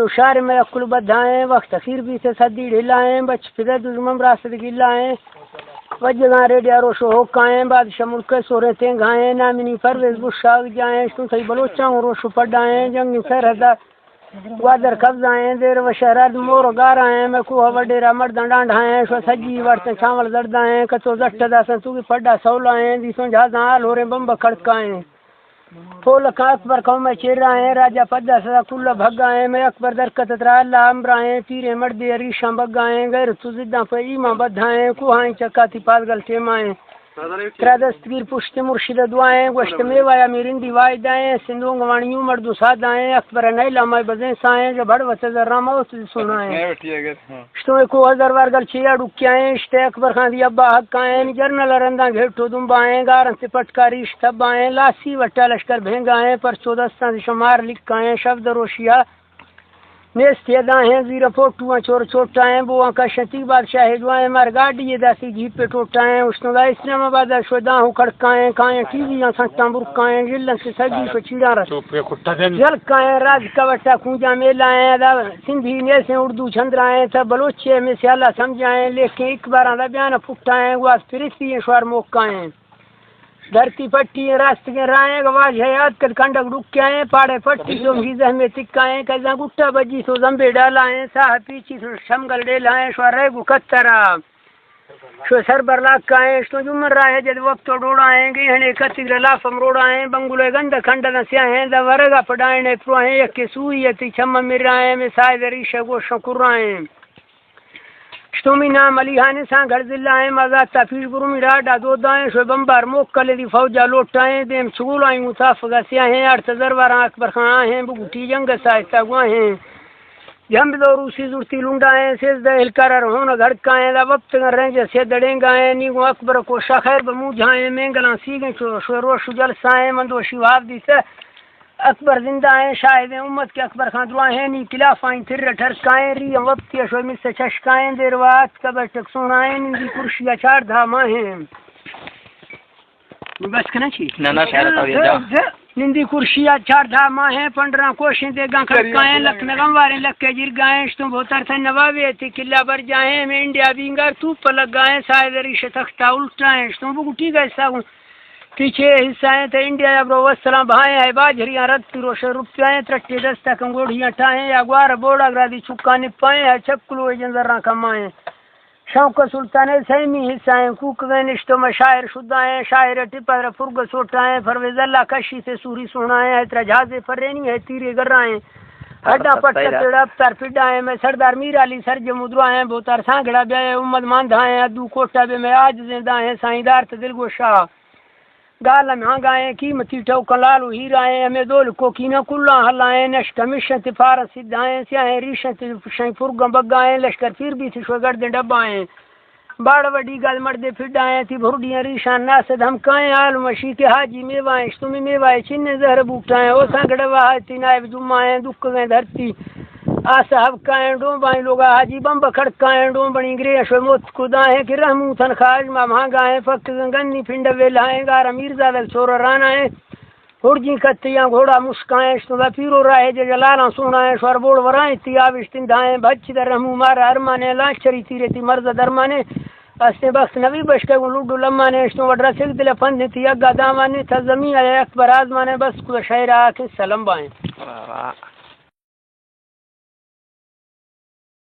شار میں اکل بدھائیں وقت اخیر بھی سے صدی ڈھلائیں بچ فدہ دزمم راست گلائیں وجگاں ریڈیا روشو ہوکائیں بادشاہ ملک سورے تینگھائیں نامنی پرویز بشاگ جائیں شتوں سی بلوچاں روشو پڑھائیں جنگی سرحدہ وادر قبضائیں دیر و شہرات مور گارائیں میں کوہ وڈیرہ مردن ڈانڈھائیں شو سجی ورتے چھاول زردائیں کتو زٹھ داسن تو بھی پڑھا سولائیں دیسوں جہازاں آل ہورے بمب کھڑکائیں پھول کا اکبر قوم چیرائیں راجہ پدہ سدا کل بھگائیں میں اکبر درکت ترا اللہ امرائیں پیرے مردے ریشاں بگائیں غیر تو زداں پہ ایماں بدھائیں کوہائیں چکاتی پالگل ٹیمائیں ترا دستگیر پشت مرشد دعائیں گوشت میوایا میرندی وائدائیں سندھوں گوانیوں مردو سادائیں اکبر نیلہ مائی بزیں سائیں جو بڑھ وچہ ذرامہ اس سنائیں شتوں کو ہزار وارگل چیا ڈکیائیں اشتے اکبر خان دی ابا حقائیں جرنل رنداں گھیٹو دنبائیں گارن سے پٹکاری اشتبائیں لاسی وٹا لشکر بھینگائیں پر چودستان سے شمار لکھائیں شبد روشیہ نیستی ادائیں زیر پوٹوان چور چوٹائیں بوان کا شتی بادشاہ دعائیں مار گاڑی داسی جیپ پہ ٹوٹائیں اشتوں دا اسلام آباد شداں ہوں کھڑکائیں کائیں ٹی ویاں سنٹاں برکائیں جلن سے سجی پہ چیڑاں رس جلکائیں راج کا وٹا کونجا میلائیں دا سندھی نیسیں اردو چھندرائیں تا بلوچے میں سے اللہ سمجھائیں لیکن ایک باران دا بیان پھٹائیں گواز پرستی ہیں شوار موقعائیں دھرتی پٹی راست کے رائیں گواج حیات کر کنڈک ڈکائیں پاڑے پٹی جو مہیزہ میں تکائیں کزاں گٹا بجی سو زمبے ڈالائیں ساہ پیچی سو شمگل ڈیلائیں شو ریگو کترا شو سر برلاکائیں شو جمر راہ جد وقت ڈوڑائیں گی ہنے کتگر لافم روڑائیں بنگلے گند کھنڈنا سیاہیں دا ورگا پڑائیں پروہیں یکی سوئیتی چھم مرائیں میں سائے دریشہ گوشن کرائیں شتومی نام علی ہانے سان گھر ذلائیں مازاد تافیش گرو میراڈا دو دائیں شو بمبار موکل دی فوجہ لوٹائیں دیم چگول آئیں متافقہ سیاہیں آرت زرواران اکبر خان آہیں بگوٹی جنگ سائستہ گواہیں جنب دو روسی زورتی لنڈائیں سیزدہ ہلکارر ہون گھڑکائیں دا وقت رنج سے دڑیں گائیں نیگو اکبر کو شخیر بمو جھائیں مینگلان سیگیں شو روش جلسائیں مندو شیواب دی سے اکبر زندہ ہیں شاہد امت کے اکبر خان دعائیں نی خلاف آئیں تھر ٹھرکائیں ری وقت شو مل سے چشکائیں دیروات کبر ٹک سنائیں نندی کرشیا چار دھاما ہیں بس کنا چی نندی کرشیا چار دھاما ہیں پنڈراں کوشیں دے گاں کھڑکائیں لکھ نغمواریں لکھ جرگائیں شتوں بہتر تھا نوابے تھی قلعہ بر جائیں میں انڈیا بینگار توپ پر لگائیں سائے ریش تختہ الٹائیں شتوں بگوٹی گئے ساگوں پیچھے حصائیں تے انڈیا برو وسلام بھائیں ہے باجریاں رت روش روپیائیں ترٹے دستا کنگوڑیاں ٹائیں یا گوار بوڑا گرادی چکا نپائیں ہے چکلو جنزراں کمائیں شوق سلطان سیمی حصائیں کوک گینشتوں میں شاعر شدائیں شاعر ٹپر فرگ سوٹائیں پرویز اللہ کشی سے سوری سنائیں ہے ترا جہازے فرینی ہے تیرے گرائیں ہڈا پٹ کتڑا ابتر پھڈائیں میں سردار میر علی سرج مدرائیں بوتر سانگڑا بیائیں امت ماندھائیں ادو کوٹا بے میں آج زندائیں سائیدار تے دل گوشا گال مہنگائیں قیمتی ٹوکن لالو ہیرائیں ہمیں دول کو کینا کلا ہلائیں نشک مشن تفار سدھائیں سیاہیں ریشن شیں فرگم بگائیں لشکر پھر بھی تھی شو گردیں ڈبائیں باڑ وڈی گل مردے پھڈائیں تھی بھرڈیاں ریشان ناسد ہمکائیں آل مشی کے حاجی میوائیں شتمی میوائیں چنے زہر بوٹائیں او سانگڑ واہتی نائب جمائیں دکھ گئیں دھرتی آصحاب کائیں ڈومبائیں لوگا حاجی بمب کھڑکائیں ڈومبڑی گرے شو موت خدائیں کہ رحمو تنخواج ماں مہنگائیں فقط گنی پھنڈ ویلائیں گارا میرزادل چور رانائیں ہرجی کتیاں گھوڑا مسکائیں شتودا پیرو راہ جے جلالاں سونائیں شور بوڑ ورائیں تیاوش تندائیں بچ در رحمو مارا ارمانے لانچری تیرے تی مرد درمانے استے بخت نبی بشکے گو لوڈو لمانے شتو وڈرا سک دل پندی تی اگا دامانے تا زمین اکبر آزمانے بس کو شہر آکے سلام بائیں